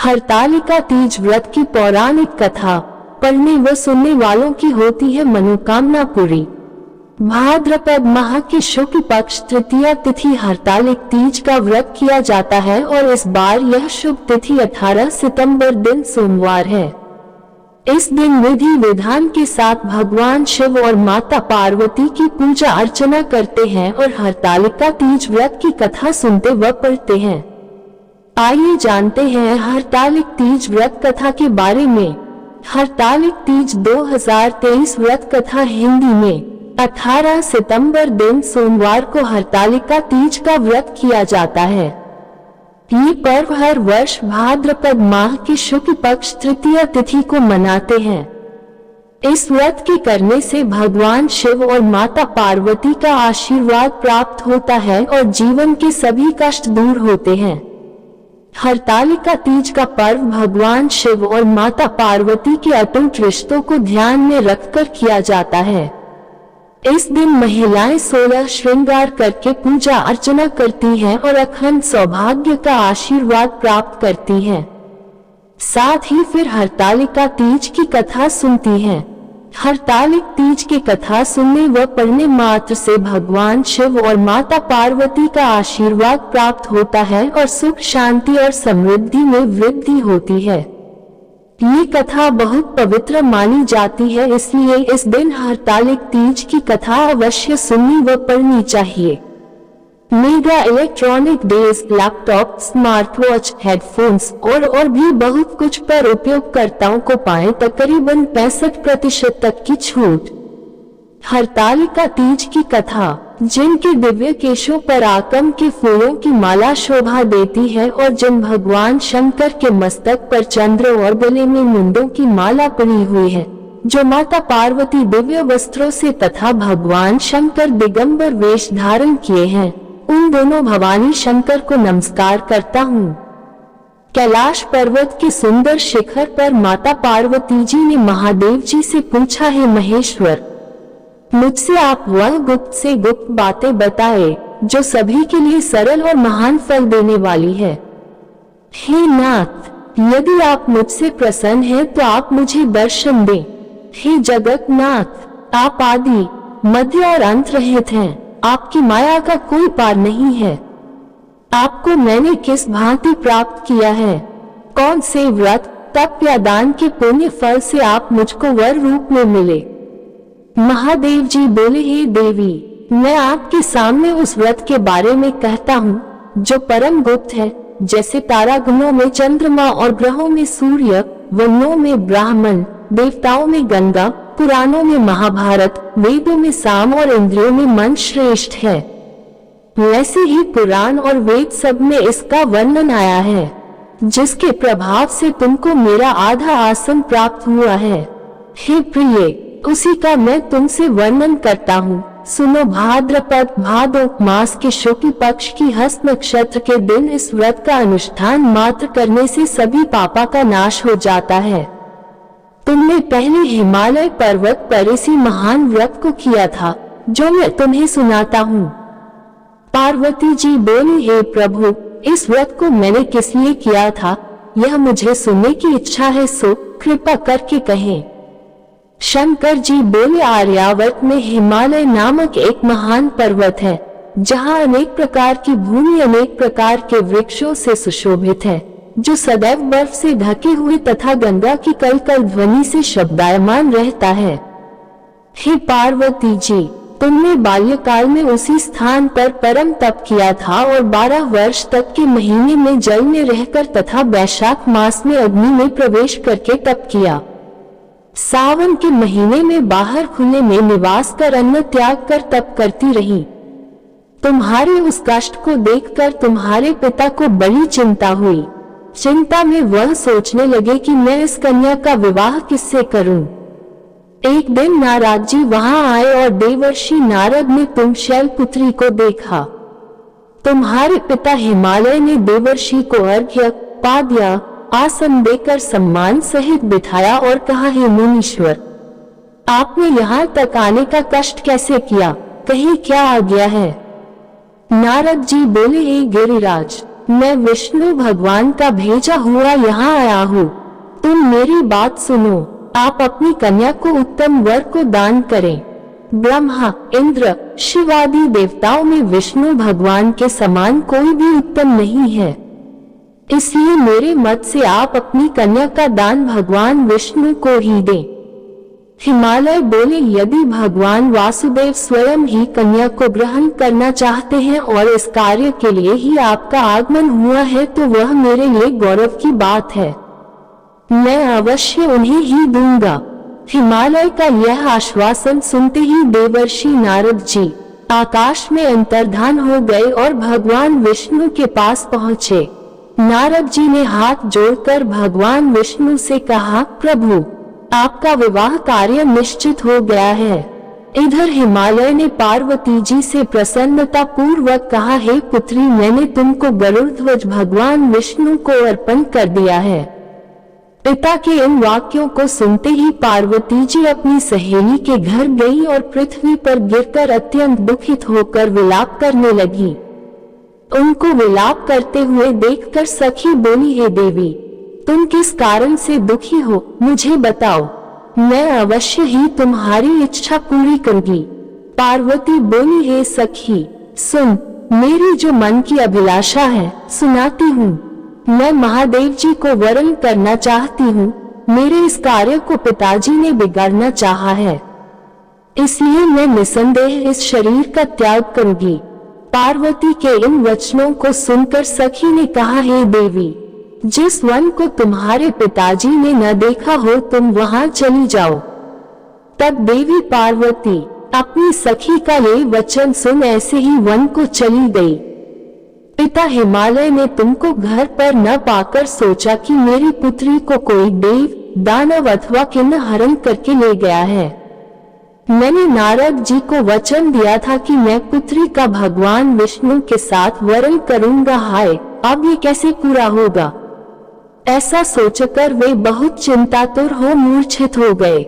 हरतालिका तीज व्रत की पौराणिक कथा पढ़ने व सुनने वालों की होती है मनोकामना पूरी। भाद्रपद माह की शुक्ल पक्ष तृतीया तिथि हरतालिक तीज का व्रत किया जाता है और इस बार यह शुभ तिथि 18 सितंबर दिन सोमवार है। इस दिन विधि विधान के साथ भगवान शिव और माता पार्वती की पूजा अर्चना करते हैं और हरतालिका तीज व्रत की कथा सुनते व पढ़ते हैं। आइए जानते हैं हरतालिक तीज व्रत कथा के बारे में। हरतालिक तीज 2023 व्रत कथा हिंदी में 18 सितंबर दिन सोमवार को हरतालिका तीज का व्रत किया जाता है। ये पर्व हर वर्ष भाद्रपद माह की शुक्ल पक्ष तृतीया तिथि को मनाते हैं। इस व्रत के करने से भगवान शिव और माता पार्वती का आशीर्वाद प्राप्त होता है और जीवन के सभी कष्ट दूर होते हैं। हरतालिका तीज का पर्व भगवान शिव और माता पार्वती के अटूट रिश्तों को ध्यान में रखकर किया जाता है। इस दिन महिलाएं 16 श्रृंगार करके पूजा अर्चना करती हैं और अखंड सौभाग्य का आशीर्वाद प्राप्त करती हैं। साथ ही फिर हरतालिका तीज की कथा सुनती हैं। हरतालिक तीज की कथा सुनने व पढ़ने मात्र से भगवान शिव और माता पार्वती का आशीर्वाद प्राप्त होता है और सुख शांति और समृद्धि में वृद्धि होती है। ये कथा बहुत पवित्र मानी जाती है, इसलिए इस दिन हरतालिक तीज की कथा अवश्य सुननी व पढ़नी चाहिए। Mega electronic days, laptop, smart watch, headphones और भी बहुत कुछ पर उपयोगकर्ताओं को पाएं तकरीबन 65% तक की छूट। हरतालिका तीज की कथा, जिनके दिव्य केशों पर आकम के फूलों की माला शोभा देती है और जिन भगवान शंकर के मस्तक पर चंद्र और गले में मुंडों की माला पड़ी हुई है, जो माता पार्वती दिव्य वस्त्रों से तथा भगवान शंकर दिगंबर वेश धारण किए हैं, उन दोनों भवानी शंकर को नमस्कार करता हूँ। कैलाश पर्वत के सुंदर शिखर पर माता पार्वती जी ने महादेव जी से पूछा, है महेश्वर, मुझसे आप वह गुप्त से गुप्त बातें बताए जो सभी के लिए सरल और महान फल देने वाली है। हे नाथ, यदि आप मुझसे प्रसन्न हैं तो आप मुझे दर्शन दें। हे जगत नाथ, आप आदि मध्य और अंत रहित हैं, आपकी माया का कोई पार नहीं है। आपको मैंने किस भांति प्राप्त किया है? कौन से व्रत, तप या दान के पुण्य फल से आप मुझको वर रूप में मिले? महादेव जी बोले, हे देवी, मैं आपके सामने उस व्रत के बारे में कहता हूँ जो परम गुप्त है। जैसे तारागणों में चंद्रमा और ग्रहों में सूर्य, वनों में ब्राह्मण, देवताओं में गंगा, पुराणों में महाभारत, वेदों में साम और इंद्रियों में मन श्रेष्ठ है, वैसे ही पुराण और वेद सब में इसका वर्णन आया है, जिसके प्रभाव से तुमको मेरा आधा आसन प्राप्त हुआ है। हे प्रिय, उसी का मैं तुमसे वर्णन करता हूँ। सुनो, भाद्रपद भादो मास के शुक्ल पक्ष की हस्त नक्षत्र के दिन इस व्रत का अनुष्ठान मात्र करने से सभी पापा का नाश हो जाता है। तुमने पहले हिमालय पर्वत पर इसी महान व्रत को किया था, जो मैं तुम्हें सुनाता हूँ। पार्वती जी बोली, हे प्रभु, इस व्रत को मैंने किस लिए किया था, यह मुझे सुनने की इच्छा है, सो कृपा करके कहें। शंकर जी बोले, आर्यावर्त में हिमालय नामक एक महान पर्वत है, जहाँ अनेक प्रकार की भूमि अनेक प्रकार के वृक्षों से सुशोभित है, जो सदैव बर्फ से ढके हुए तथा गंगा की कलकल ध्वनि से शब्दायमान रहता है। हे पार्वती जी, तुमने बाल्यकाल में उसी स्थान पर परम तप किया था और 12 वर्ष तक के महीने में जल में रहकर तथा वैशाख मास में अग्नि में प्रवेश करके तप किया। सावन के महीने में बाहर खुले में निवास कर अन्न त्याग कर तप करती रही। तुम्हारे उस कष्ट को देखकर तुम्हारे पिता को बड़ी चिंता हुई। चिंता में वह सोचने लगे कि मैं इस कन्या का विवाह किससे करूं। एक दिन नारद जी वहां आए और देवर्षि नारद ने तुम शैलपुत्री को देखा। तुम्हारे पिता हिमालय ने देवर्षि को अर्घ्य, पाद्या, आसन देकर सम्मान सहित बिठाया और कहा, हे मुनीश्वर, आपने यहाँ तक आने का कष्ट कैसे किया, कहीं क्या आ गया है? नारद जी बोले, हे गिरिराज, मैं विष्णु भगवान का भेजा हुआ यहाँ आया हूँ। तुम मेरी बात सुनो, आप अपनी कन्या को उत्तम वर को दान करें। ब्रह्मा, इंद्र, शिव आदि देवताओं में विष्णु भगवान के समान कोई भी उत्तम नहीं है, इसलिए मेरे मत से आप अपनी कन्या का दान भगवान विष्णु को ही दें। हिमालय बोले, यदि भगवान वासुदेव स्वयं ही कन्या को ग्रहण करना चाहते हैं और इस कार्य के लिए ही आपका आगमन हुआ है तो वह मेरे लिए गौरव की बात है। मैं अवश्य उन्हें ही दूंगा। हिमालय का यह आश्वासन सुनते ही देवर्षि नारद जी आकाश में अंतर्धान हो गए और भगवान विष्णु के पास पहुँचे। नारद जी ने हाथ जोड़कर भगवान विष्णु से कहा, प्रभु, आपका विवाह कार्य निश्चित हो गया है। इधर हिमालय ने पार्वती जी से प्रसन्नता पूर्वक कहा, हे पुत्री, मैंने तुमको गरुड़ ध्वज भगवान विष्णु को अर्पण कर दिया है। पिता के इन वाक्यों को सुनते ही पार्वती जी अपनी सहेली के घर गई और पृथ्वी पर गिरकर अत्यंत दुखित होकर विलाप करने लगी। उनको विलाप करते हुए देखकर सखी बोली, हे देवी, तुम किस कारण से दुखी हो, मुझे बताओ, मैं अवश्य ही तुम्हारी इच्छा पूरी करूंगी। पार्वती बोली, हे सखी, सुन, मेरी जो मन की अभिलाषा है सुनाती हूँ। मैं महादेव जी को वरण करना चाहती हूँ। मेरे इस कार्य को पिताजी ने बिगाड़ना चाहा है, इसलिए मैं निसंदेह इस शरीर का त्याग करूंगी। पार्वती के इन वचनों को सुनकर सखी ने कहा, हे देवी, जिस वन को तुम्हारे पिताजी ने न देखा हो तुम वहां चली जाओ। तब देवी पार्वती अपनी सखी का ये वचन सुन ऐसे ही वन को चली गई। पिता हिमालय ने तुमको घर पर न पाकर सोचा कि मेरी पुत्री को कोई देव, दानव अथवा किन्नर हरण करके ले गया है। मैंने नारद जी को वचन दिया था कि मैं पुत्री का भगवान विष्णु के साथ वरण करूंगा। हाय, अब ये कैसे पूरा होगा? ऐसा सोचकर वे बहुत चिंतातुर हो मूर्छित हो गए।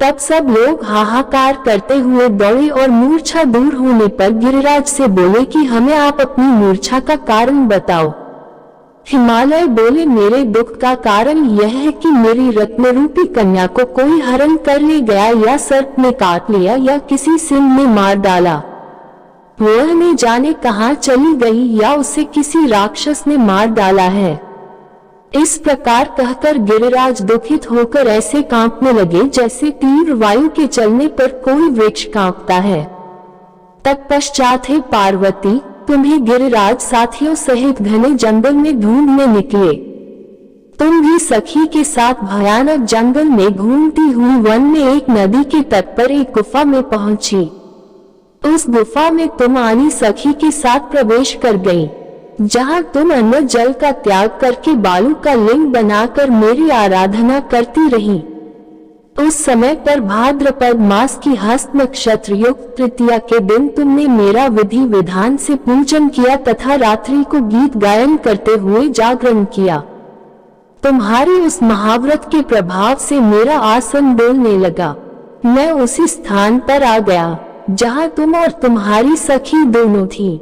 तब सब लोग हाहाकार करते हुए दौड़े और मूर्छा दूर होने पर गिरिराज से बोले कि हमें आप अपनी मूर्छा का कारण बताओ। हिमालय बोले, मेरे दुख का कारण यह है कि मेरी रत्न रूपी कन्या को कोई हरण कर ले गया, या सर्प ने काट लिया, या किसी सिंह ने मार डाला। वह न जाने कहाँ चली गई, या उसे किसी राक्षस ने मार डाला है। इस प्रकार कहकर गिरिराज दुखित होकर ऐसे कांपने लगे जैसे तीव्र वायु के चलने पर कोई वृक्ष कांपता है। तत्पश्चात हे पार्वती, तुम्हें गिरिराज साथियों सहित घने जंगल में ढूंढने निकले। तुम भी सखी के साथ भयानक जंगल में घूमती हुई वन में एक नदी के तट पर एक गुफा में पहुंची। उस गुफा में तुम आनी सखी के साथ प्रवेश कर गई, जहाँ तुम अन्न जल का त्याग करके बालू का लिंग बनाकर मेरी आराधना करती रही। उस समय पर भाद्रपद मास की हस्त नक्षत्र युक्त तृतीया के दिन तुमने मेरा विधि विधान से पूजन किया तथा रात्रि को गीत गायन करते हुए जागरण किया। तुम्हारे उस महाव्रत के प्रभाव से मेरा आसन डोलने लगा। मैं उसी स्थान पर आ गया जहाँ तुम और तुम्हारी सखी दोनों थी।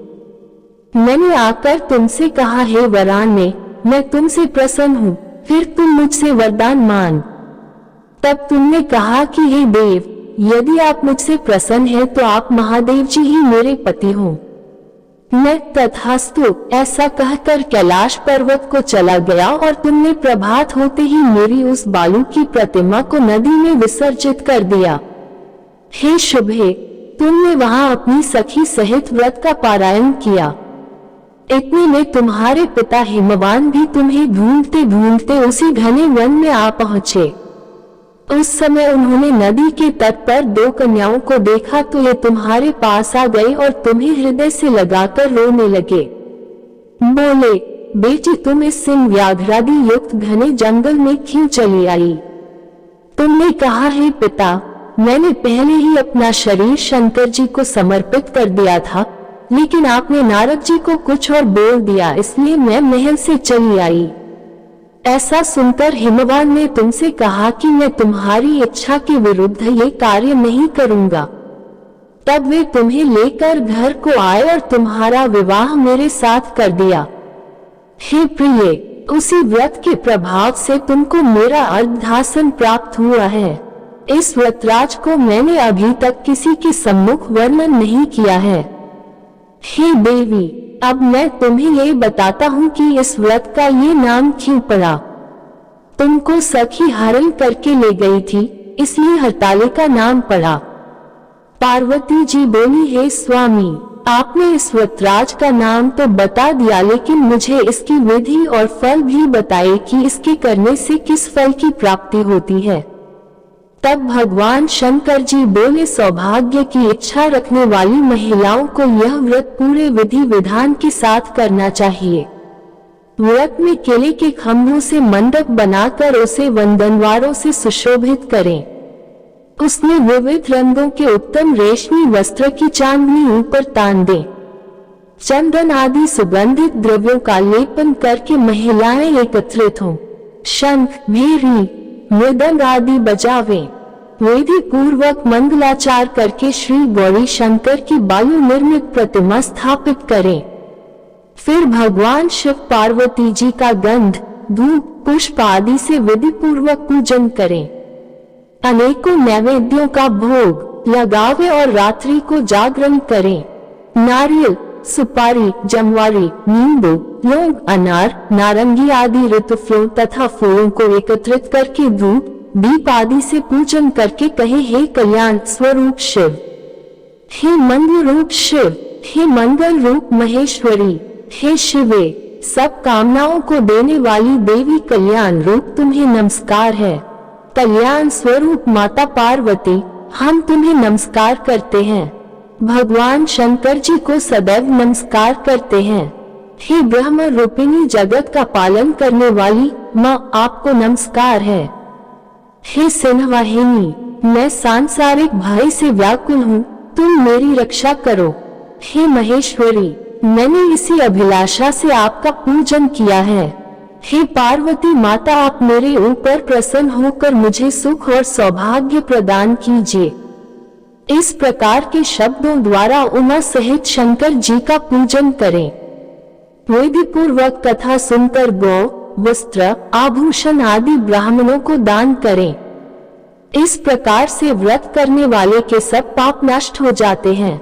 मैंने आकर तुमसे कहा, हे वराने, मैं तुमसे प्रसन्न हूँ, फिर तुम मुझसे वरदान मांग। तब तुमने कहा कि हे देव, यदि आप मुझसे प्रसन्न हैं तो आप महादेव जी ही मेरे पति हो। मैं तथास्तु ऐसा कहकर कैलाश पर्वत को चला गया और तुमने प्रभात होते ही मेरी उस बालू की प्रतिमा को नदी में विसर्जित कर दिया। हे शुभे, तुमने वहां अपनी सखी सहित व्रत का पारायण किया। इतने में तुम्हारे पिता हिमवान भी तुम्हें ढूंढते ढूंढते उसी घने वन में आ पहुँचे। उस समय उन्होंने नदी के तट पर दो कन्याओं को देखा तो ये तुम्हारे पास आ गए और तुम्हें हृदय से लगाकर रोने लगे। बोले, बेटी, तुम इस सिंह व्याघ्रादि युक्त घने जंगल में क्यों चली आई? तुमने कहा, हे पिता, मैंने पहले ही अपना शरीर शंकर जी को समर्पित कर दिया था, लेकिन आपने नारद जी को कुछ और बोल दिया, इसलिए मैं महल से चली आई। ऐसा सुनकर हिमवान ने तुमसे कहा कि मैं तुम्हारी इच्छा के विरुद्ध ये कार्य नहीं करूंगा। तब वे तुम्हें लेकर घर को आए और तुम्हारा विवाह मेरे साथ कर दिया। हे प्रिय, उसी व्रत के प्रभाव से तुमको मेरा अर्धासन प्राप्त हुआ है। इस व्रतराज को मैंने अभी तक किसी के सम्मुख वर्णन नहीं किया है। हे देवी, अब मैं तुम्हें ये बताता हूँ कि इस व्रत का ये नाम क्यों पड़ा। तुमको सखी हरण करके ले गई थी, इसलिए हरतालिका नाम पड़ा। पार्वती जी बोली, हे स्वामी, आपने इस व्रतराज का नाम तो बता दिया, लेकिन मुझे इसकी विधि और फल भी बताइए कि इसके करने से किस फल की प्राप्ति होती है। तब भगवान शंकर जी बोले, सौभाग्य की इच्छा रखने वाली महिलाओं को यह व्रत पूरे विधि विधान के साथ करना चाहिए। व्रत में केले के खंभों से मंडप बनाकर उसे वंदनवारों से सुशोभित करें। उसमें विविध रंगों के उत्तम रेशमी वस्त्र की चांदनी ऊपर तान दें। चंदन आदि सुगंधित द्रव्यों का लेपन करके महिलाएं एकत्रित हों। शंख, भेरी, मृदंग आदि बजावें। विधि पूर्वक मंगलाचार करके श्री गौरी शंकर की बालू निर्मित प्रतिमा स्थापित करें। फिर भगवान शिव पार्वती जी का गंध, धूप, पुष्प आदि से विधि पूर्वक पूजन करें। अनेकों नैवेद्यों का भोग लगावे और रात्रि को जागरण करें। नारियल, सुपारी, जमवारी, नींबू, लौंग, अनार, नारंगी आदि ऋतुफलों तथा फूलों को एकत्रित करके धूप, दीप आदि से पूजन करके कहे, हे कल्याण स्वरूप शिव, हे मंगल रूप शिव, हे मंगल रूप महेश्वरी, हे शिवे, सब कामनाओं को देने वाली देवी कल्याण रूप तुम्हें नमस्कार है। कल्याण स्वरूप माता पार्वती, हम तुम्हें नमस्कार करते हैं। भगवान शंकर जी को सदैव नमस्कार करते हैं। हे ब्रह्म रूपिणी जगत का पालन करने वाली माँ, आपको नमस्कार है। हे सिंहवाहिनी, मैं सांसारिक भय से व्याकुल हूँ, तुम मेरी रक्षा करो। हे महेश्वरी, मैंने इसी अभिलाषा से आपका पूजन किया है। हे पार्वती माता, आप मेरे ऊपर प्रसन्न होकर मुझे सुख और सौभाग्य प्रदान कीजिए। इस प्रकार के शब्दों द्वारा उमा सहित शंकर जी का पूजन करें। विधि पूर्वक कथा सुनकर गौ, वस्त्र, आभूषण आदि ब्राह्मणों को दान करें। इस प्रकार से व्रत करने वाले के सब पाप नष्ट हो जाते हैं।